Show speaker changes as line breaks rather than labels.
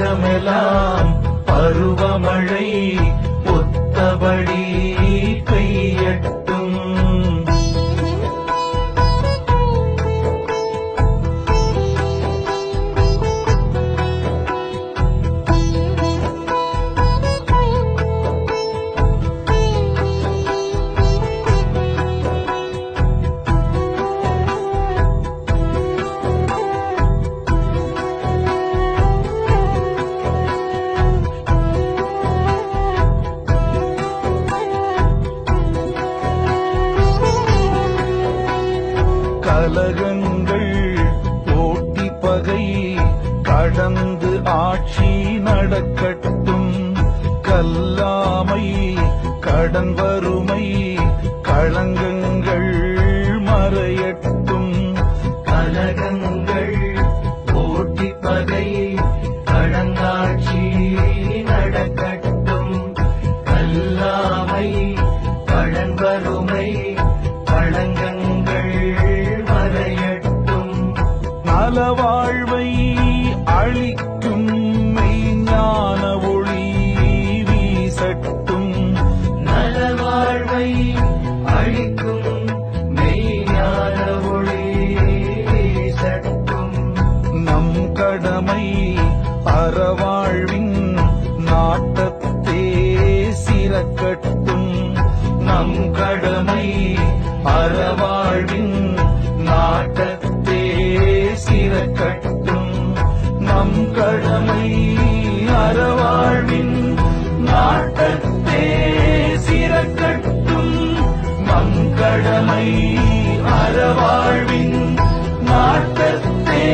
உலகமெல்லாம் பருவமழை ஒத்தபடி பெய்யட்டும். கலகங்கள் போட்டி பகை கடந்து ஆட்சி நடக்கட்டும். கல்லாமை கடன் வறுமை களங்கங்கள் மறையட்டும். கலகங்கள் போட்டி பகை கடந்தாட்சி நடக்கட்டும். கல்லாமை கடன் வறுமை களங்கங்கள் மறையட்டும். நலவாழ்வை அளிக்கும் மெய்ஞான ஒளி வீசட்டும். நலவாழ்வை அளிக்கும் மெய்ஞான ஒளி வீசட்டும். நம் கடமை அறவாழ்வின் நாட்டத்தே சிறக்கட்டும். நம் கடமை அறவாழ்வின் நாட்டத்தே சிறக்கட்டும். நம் கடமை அறவாழ்வின் நாட்டத்தே சிறக்கட்டும். நம் கடமை அறவாழ்வின் நாட்டத்தே